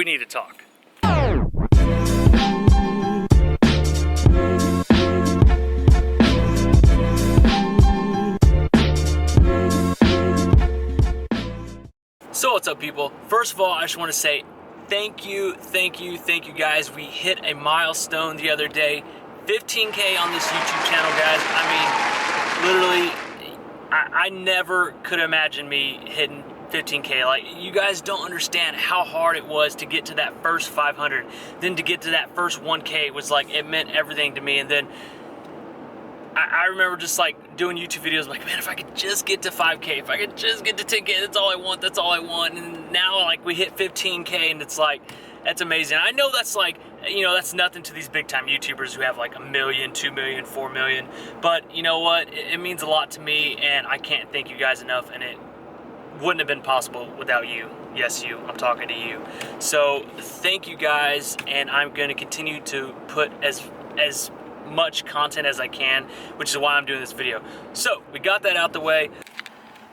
we need to talk. So what's up, people? First of all, I just want to say thank you guys. We hit a milestone the other day, 15K on this YouTube channel, guys. I mean, literally, I never could imagine me hitting 15K. Like, you guys don't understand how hard it was to get to that first 500. Then to get to that first 1K was like, it meant everything to me. And then I remember just like doing YouTube videos like, man, if I could just get to 5K, if I could just get to 10K, that's all I want. And now like we hit 15K and it's like, that's amazing. I know that's like, you know, that's nothing to these big time YouTubers who have like 1 million, 2 million, 4 million. But you know what? It means a lot to me, and I can't thank you guys enough, and it wouldn't have been possible without you. Yes, you. I'm talking to you. So thank you guys, and I'm going to continue to put as much content as I can, which is why I'm doing this video. So we got that out the way.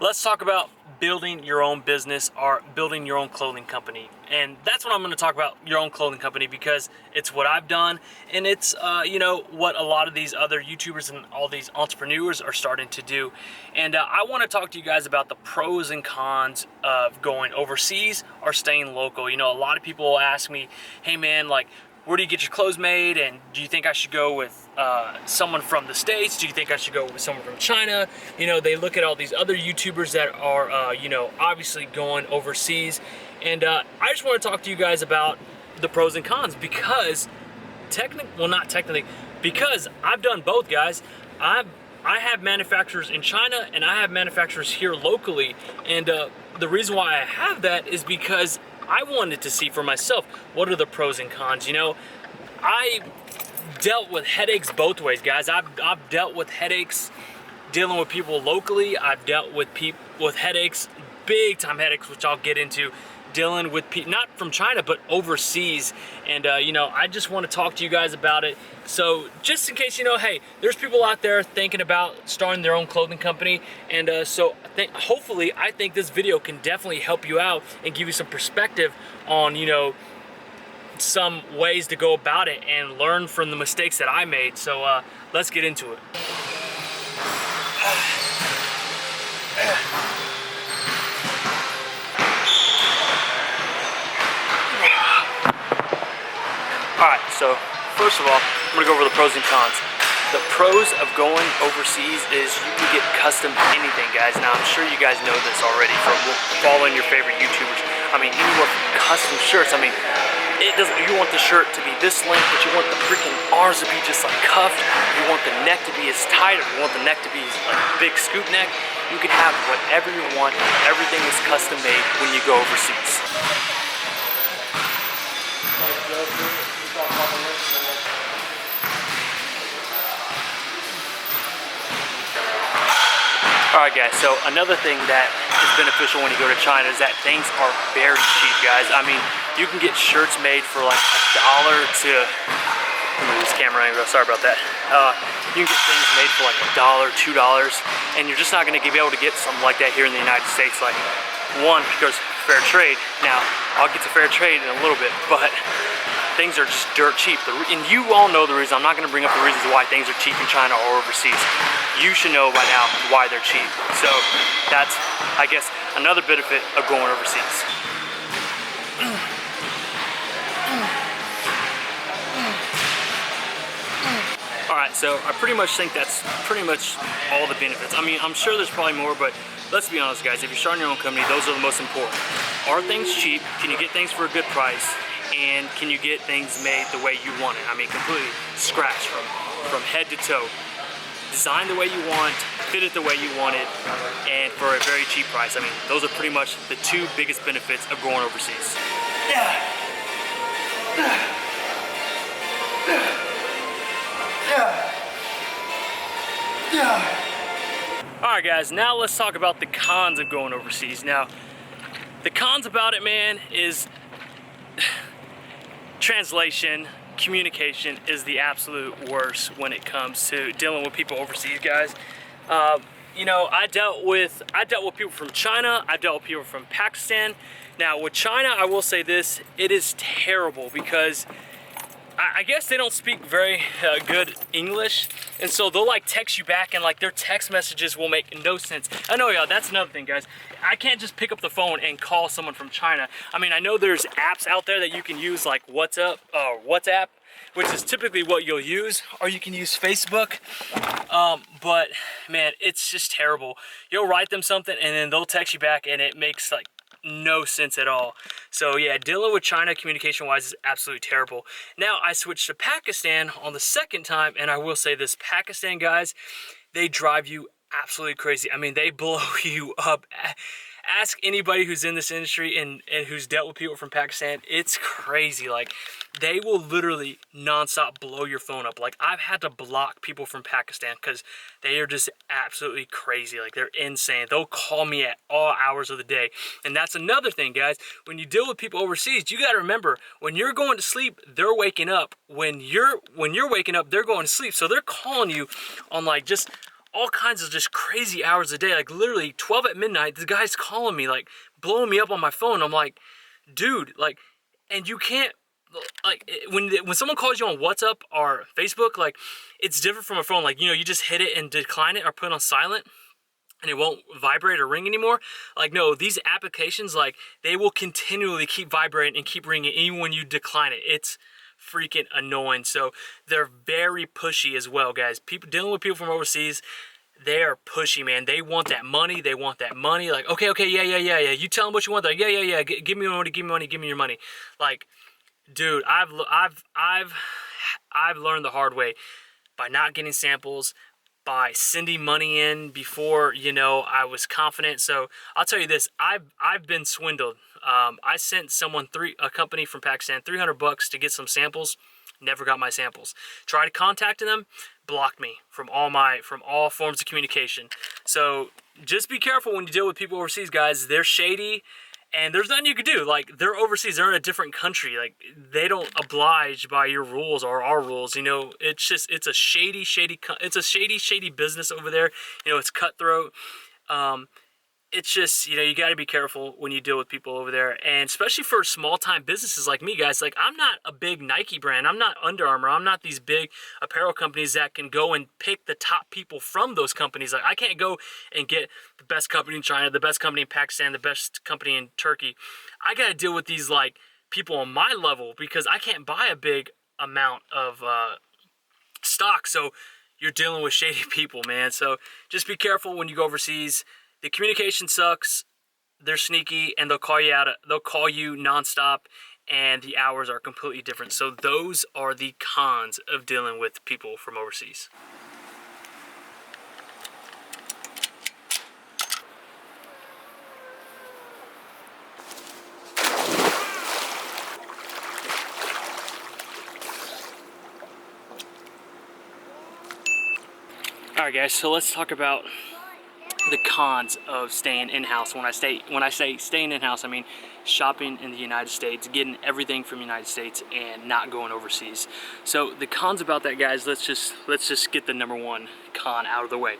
Let's talk about building your own business or building your own clothing company. And that's what I'm going to talk about, your own clothing company, because it's what I've done, and it's you know, what a lot of these other YouTubers and all these entrepreneurs are starting to do. And I want to talk to you guys about the pros and cons of going overseas or staying local. You know, a lot of people will ask me, hey man, like, where do you get your clothes made, and do you think I should go with someone from the States? Do you think I should go with someone from China? You know, they look at all these other YouTubers that are, you know, obviously going overseas. And I just want to talk to you guys about the pros and cons, because because I've done both, guys. I have manufacturers in China and I have manufacturers here locally. And the reason why I have that is because I wanted to see for myself, what are the pros and cons? You know, I dealt with headaches both ways, guys. I've dealt with headaches dealing with people locally. I've dealt with headaches, big time headaches, which I'll get into, dealing with people, not from China, but overseas. And, you know, I just want to talk to you guys about it. So just in case, you know, hey, there's people out there thinking about starting their own clothing company. And so hopefully, I think this video can definitely help you out and give you some perspective on, you know, some ways to go about it and learn from the mistakes that I made. So let's get into it. Alright, so first of all, I'm going to go over the pros and cons. The pros of going overseas is you can get custom anything, guys. Now, I'm sure you guys know this already from following your favorite YouTubers. I mean, anywhere from custom shirts. I mean, it doesn't, you want the shirt to be this length, but you want the freaking arms to be just like cuffed. You want the neck to be as tight, or you want the neck to be like a big scoop neck. You can have whatever you want. Everything is custom made when you go overseas. Alright guys, so another thing that is beneficial when you go to China is that things are very cheap, guys. I mean, you can get shirts made for like $1 to, move this camera angle, sorry about that. You can get things made for like $1, $2, and you're just not going to be able to get something like that here in the United States. Like, one, because fair trade. Now, I'll get to fair trade in a little bit, but things are just dirt cheap. And you all know the reason. I'm not going to bring up the reasons why things are cheap in China or overseas. You should know by now why they're cheap. So that's, I guess, another benefit of going overseas. Alright, so I pretty much think that's pretty much all the benefits. I mean, I'm sure there's probably more, but let's be honest, guys. If you're starting your own company, those are the most important. Are things cheap? Can you get things for a good price? And can you get things made the way you want it? I mean, completely scratch from head to toe. Design the way you want, fit it the way you want it, and for a very cheap price. I mean, those are pretty much the two biggest benefits of going overseas. Alright guys, now let's talk about the cons of going overseas. Now, the cons about it, man, is translation. Communication is the absolute worst when it comes to dealing with people overseas, guys. you know, I dealt with people from China, I've dealt with people from Pakistan. Now with China, I will say this, it is terrible because I guess they don't speak very good English, and so they'll like text you back, and like their text messages will make no sense. I know, y'all, that's another thing, guys. I can't just pick up the phone and call someone from China. I mean, I know there's apps out there that you can use, like WhatsApp, which is typically what you'll use, or you can use Facebook. But man, it's just terrible. You'll write them something, and then they'll text you back, and it makes like no sense at all. So yeah, dealing with China communication wise is absolutely terrible. Now I switched to Pakistan on the second time, and I will say this, Pakistan guys, they drive you absolutely crazy. I mean, they blow you up. Ask anybody who's in this industry and who's dealt with people from Pakistan. It's crazy. Like, they will literally nonstop blow your phone up. Like, I've had to block people from Pakistan because they are just absolutely crazy. Like, they're insane. They'll call me at all hours of the day. And that's another thing, guys. When you deal with people overseas, you got to remember, when you're going to sleep, they're waking up. When you're waking up, they're going to sleep. So they're calling you on like just all kinds of just crazy hours a day. Like literally 12 at midnight, the guy's calling me, like blowing me up on my phone. I'm like, dude, like, and you can't, like, when someone calls you on WhatsApp or Facebook, like, it's different from a phone. Like, you know, you just hit it and decline it or put it on silent and it won't vibrate or ring anymore. Like, no, these applications, like, they will continually keep vibrating and keep ringing even when you decline it. It's freaking annoying. So they're very pushy as well, guys. People dealing with people from overseas, they are pushy, man. They want that money. They want that money. Like, okay, yeah. You tell them what you want. They're like, yeah. Give me money. Give me your money. Like, dude, I've learned the hard way by not getting samples, by sending money in before, you know, I was confident. So I'll tell you this, I've been swindled. I sent someone, a company from Pakistan, $300 to get some samples. Never got my samples. Tried contacting them, blocked me from all forms of communication. So just be careful when you deal with people overseas, guys. They're shady, and there's nothing you can do. Like, they're overseas, they're in a different country. Like, they don't oblige by your rules or our rules. You know, it's a shady business over there. You know, it's cutthroat. It's just, you know, you got to be careful when you deal with people over there, and especially for small-time businesses like me, guys. Like, I'm not a big Nike brand. I'm not Under Armour. I'm not these big apparel companies that can go and pick the top people from those companies. Like, I can't go and get the best company in China, the best company in Pakistan, the best company in Turkey. I got to deal with these, like, people on my level because I can't buy a big amount of stock. So you're dealing with shady people, man. So just be careful when you go overseas. The communication sucks, they're sneaky, and they'll call you nonstop, and the hours are completely different. So those are the cons of dealing with people from overseas. All right, guys, so let's talk about the cons of staying in-house. When I say staying in-house, I mean shopping in the United States, getting everything from the United States, and not going overseas. So the cons about that, guys, let's just get the number one con out of the way.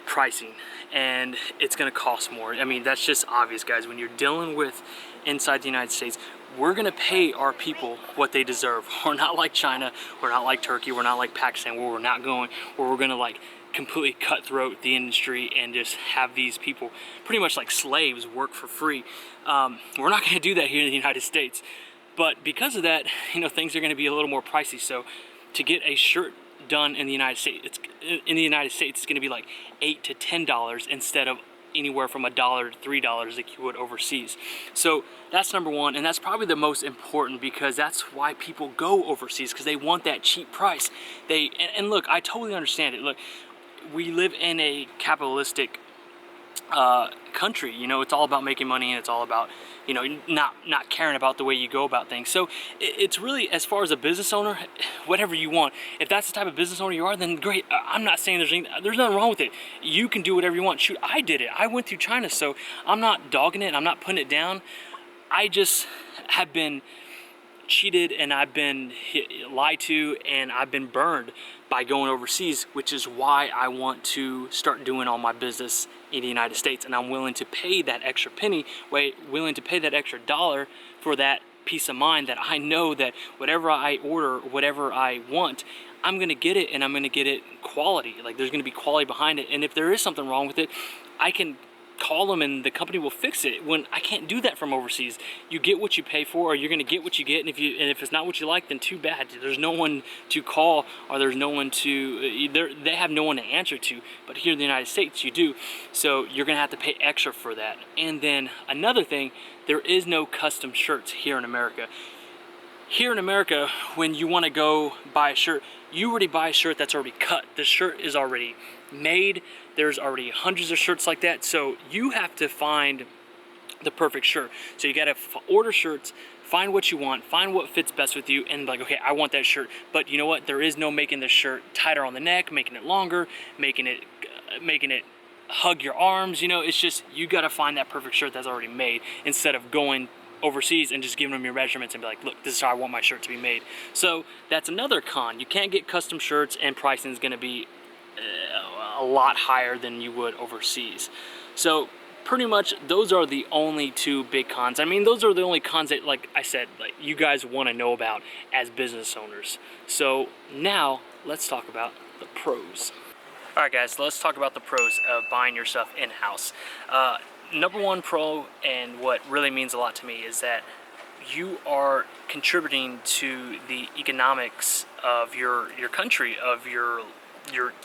Pricing, and it's gonna cost more. I mean, that's just obvious, guys. When you're dealing with inside the United States, we're gonna pay our people what they deserve. We're not like China, we're not like Turkey, we're not like Pakistan, where we're gonna like completely cutthroat the industry and just have these people pretty much like slaves work for free. We're not going to do that here in the United States, but because of that, you know, things are going to be a little more pricey. So to get a shirt done in the United States, it's going to be like $8 to $10 instead of anywhere from $1 to $3 like you would overseas. So that's number one, and that's probably the most important, because that's why people go overseas, because they want that cheap price. And look, I totally understand it. Look, we live in a capitalistic country. You know, it's all about making money, and it's all about, you know, not caring about the way you go about things. So it's really, as far as a business owner, whatever you want. If that's the type of business owner you are, then great. I'm not saying there's nothing wrong with it. You can do whatever you want. Shoot, I did it. I went through China, so I'm not dogging it. I'm not putting it down. I just have been cheated and I've been lied to and I've been burned by going overseas, which is why I want to start doing all my business in the United States. And I'm willing to pay that extra penny, willing to pay that extra dollar for that peace of mind that I know that whatever I order, whatever I want, I'm gonna get it, and I'm gonna get it quality. Like, there's gonna be quality behind it, and if there is something wrong with it, I can call them and the company will fix it. When I can't do that from overseas, you get what you pay for, or you're gonna get what you get, and if it's not what you like, then too bad. There's no one to call, or there's no one to, they have no one to answer to. But here in the United States, you do. So you're gonna have to pay extra for that. And then another thing, there is no custom shirts here in America. Here in America, when you want to go buy a shirt, you already buy a shirt that's already cut. The shirt is already made. There's already hundreds of shirts like that. So you have to find the perfect shirt. So you got to order shirts, find what you want, find what fits best with you, and like, okay, I want that shirt. But you know what? There is no making the shirt tighter on the neck, making it longer, making it hug your arms. You know, it's just, you got to find that perfect shirt that's already made, instead of going overseas and just giving them your measurements and be like, look, this is how I want my shirt to be made. So that's another con. You can't get custom shirts, and pricing is going to be a lot higher than you would overseas. So pretty much those are the only two big cons. I mean, those are the only cons that, like I said, like, you guys want to know about as business owners. So now let's talk about the pros. All right, guys, let's talk about the pros of buying your stuff in-house. Number one pro, and what really means a lot to me, is that you are contributing to the economics of your country, of your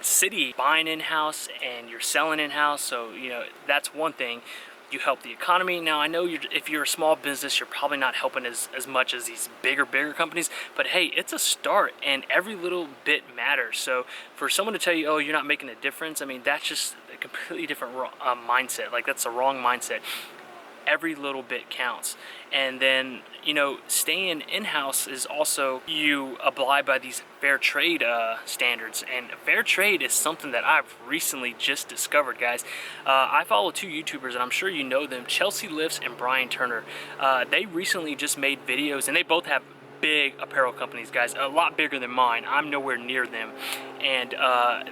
city. Buying in-house and you're selling in-house, so you know, that's one thing. You help the economy. Now, I know if you're a small business, you're probably not helping as much as these bigger companies, but hey, it's a start, and every little bit matters. So for someone to tell you, oh, you're not making a difference, I mean, that's just a completely different mindset. Like, that's the wrong mindset. Every little bit counts. And then, you know, staying in-house is also, you abide by these fair trade standards. And fair trade is something that I've recently just discovered, guys. I follow two YouTubers, and I'm sure you know them, Chelsea Lifts and Brian Turner. They recently just made videos, and they both have big apparel companies, guys, a lot bigger than mine. I'm nowhere near them. And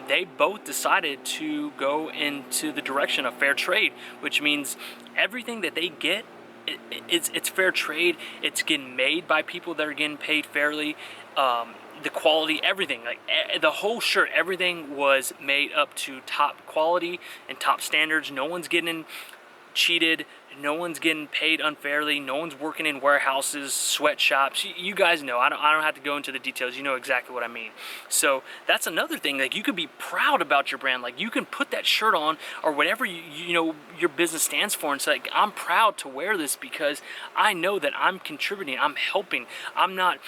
they both decided to go into the direction of fair trade, which means everything that they get, it's fair trade. It's getting made by people that are getting paid fairly. The quality, everything, like the whole shirt, everything was made up to top quality and top standards. No one's getting cheated. No one's getting paid unfairly. No one's working in warehouses, sweatshops. You guys know. I don't have to go into the details. You know exactly what I mean. So that's another thing. Like, you could be proud about your brand. Like, you can put that shirt on, or whatever you know your business stands for, and say, like, I'm proud to wear this because I know that I'm contributing. I'm helping. I'm not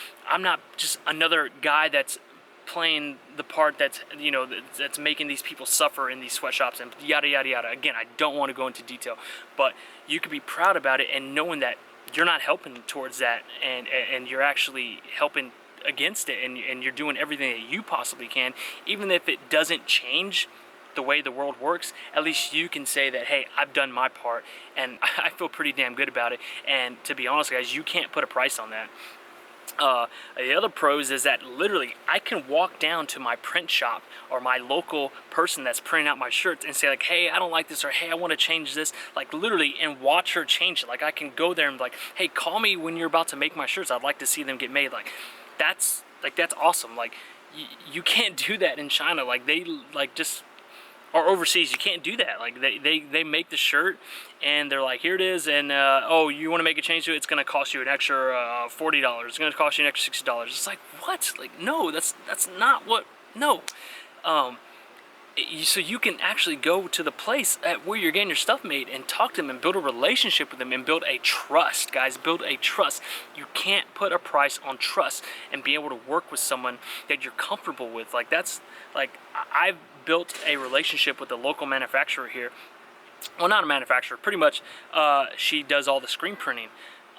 just another guy that's playing the part that's, you know, that's making these people suffer in these sweatshops and yada yada yada. Again, I don't want to go into detail, but you could be proud about it, and knowing that you're not helping towards that, and you're actually helping against it, and you're doing everything that you possibly can, even if it doesn't change the way the world works. At least you can say that, hey, I've done my part, and I feel pretty damn good about it. And to be honest, guys, you can't put a price on that. The other pros is that literally I can walk down to my print shop or my local person that's printing out my shirts and say, like, hey, I don't like this, or hey, I want to change this, like, literally, and watch her change it. Like, I can go there and be like, hey, call me when you're about to make my shirts. I'd like to see them get made. Like, that's awesome. Like, you can't do that in China. Like, they just, or overseas, you can't do that. Like, they make the shirt and they're like, here it is, and oh, you want to make a change to it, it's going to cost you an extra $40. It's going to cost you an extra $60. It's like, what? Like, no, that's not what, no. So you can actually go to the place at where you're getting your stuff made and talk to them and build a relationship with them and build a trust, guys. Build a trust. You can't put a price on trust and be able to work with someone that you're comfortable with. Like, that's, like, I've built a relationship with a local manufacturer here. Well, not a manufacturer, pretty much. She does all the screen printing.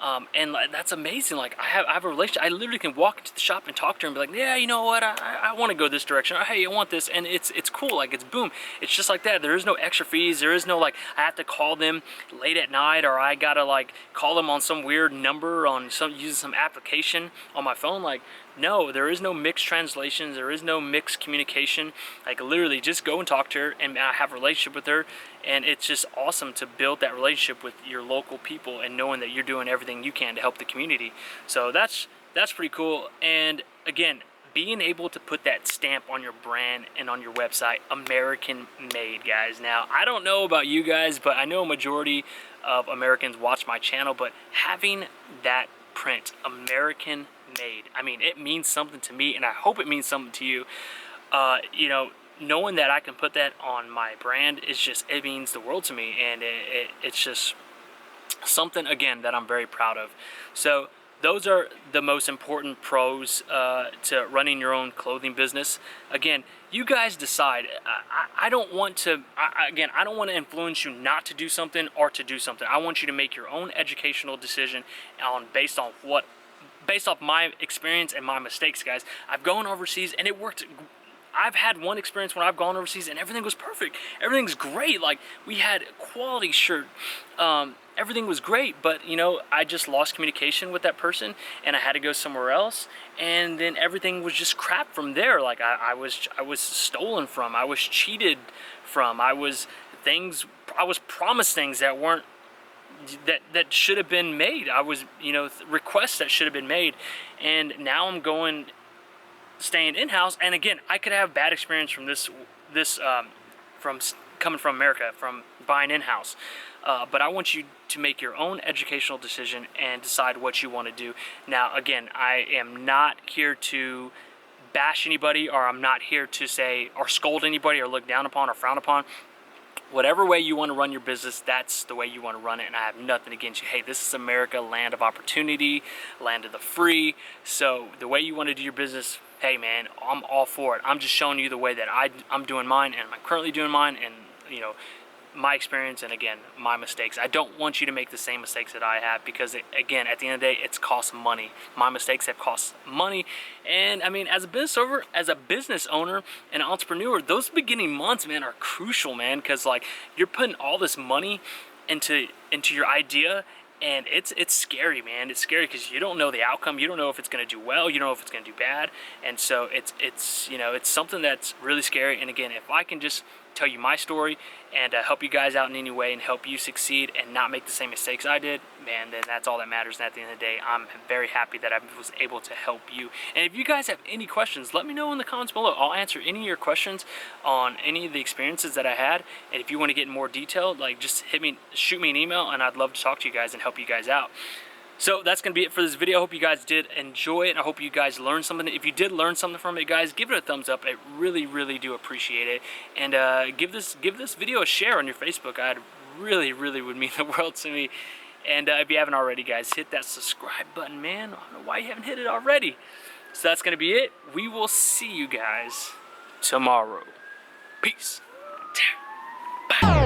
And like, that's amazing. Like I have a relationship. I literally can walk into the shop and talk to her and be like, yeah, you know what, I want to go this direction, or hey, I want this, and it's cool. Like it's boom, it's just like that. There is no extra fees. There is no like I have to call them late at night, or I gotta like call them on some weird number on some using some application on my phone. Like no, there is no mixed translations. There is no mixed communication. Like literally just go and talk to her and have a relationship with her. And it's just awesome to build that relationship with your local people and knowing that you're doing everything you can to help the community. So that's pretty cool. And again, being able to put that stamp on your brand and on your website, American made, guys. Now, I don't know about you guys, but I know a majority of Americans watch my channel, but having that print, American made, I mean, it means something to me, and I hope it means something to you. You know, knowing that I can put that on my brand is just, it means the world to me, and it's just something, again, that I'm very proud of. So those are the most important pros to running your own clothing business. Again, you guys decide. I don't want to, again, I don't want to influence you not to do something or to do something. I want you to make your own educational decision based off my experience and my mistakes, guys. I've gone overseas and it worked. I've had one experience when I've gone overseas and everything was perfect. Everything's great. Like we had quality shirt. Everything was great, but you know, I just lost communication with that person and I had to go somewhere else, and then everything was just crap from there. Like I was stolen from, I was cheated from, I was promised things that weren't, that should have been made. I was, you know, requests that should have been made, and now I'm staying in-house. And again, I could have bad experience from from coming from America, from buying in-house. But I want you to make your own educational decision and decide what you want to do. Now, again, I am not here to bash anybody, or I'm not here to say or scold anybody or look down upon or frown upon. Whatever way you want to run your business, that's the way you want to run it, and I have nothing against you. Hey, this is America, land of opportunity, land of the free. So the way you want to do your business, hey man, I'm all for it. I'm just showing you the way that I'm doing mine, and I'm currently doing mine, and you know, my experience, and again, my mistakes. I don't want you to make the same mistakes that I have, because again, at the end of the day, it's cost money. My mistakes have cost money. And I mean, as a business owner and entrepreneur, those beginning months, man, are crucial, man, because like you're putting all this money into your idea, and it's scary, man. It's scary because you don't know the outcome. You don't know if it's going to do well. You don't know if it's going to do bad. And so it's you know, it's something that's really scary. And again, if I can just tell you my story and help you guys out in any way and help you succeed and not make the same mistakes I did, man, then that's all that matters. And at the end of the day, I'm very happy that I was able to help you. And if you guys have any questions, let me know in the comments below. I'll answer any of your questions on any of the experiences that I had. And if you want to get more detailed, like just shoot me an email, and I'd love to talk to you guys and help you guys out. So that's going to be it for this video. I hope you guys did enjoy it, and I hope you guys learned something. If you did learn something from it, guys, give it a thumbs up. I really, really do appreciate it. And give this video a share on your Facebook. I'd really, really would mean the world to me. And if you haven't already, guys, hit that subscribe button, man. I don't know why you haven't hit it already. So that's going to be it. We will see you guys tomorrow. Peace. Bye.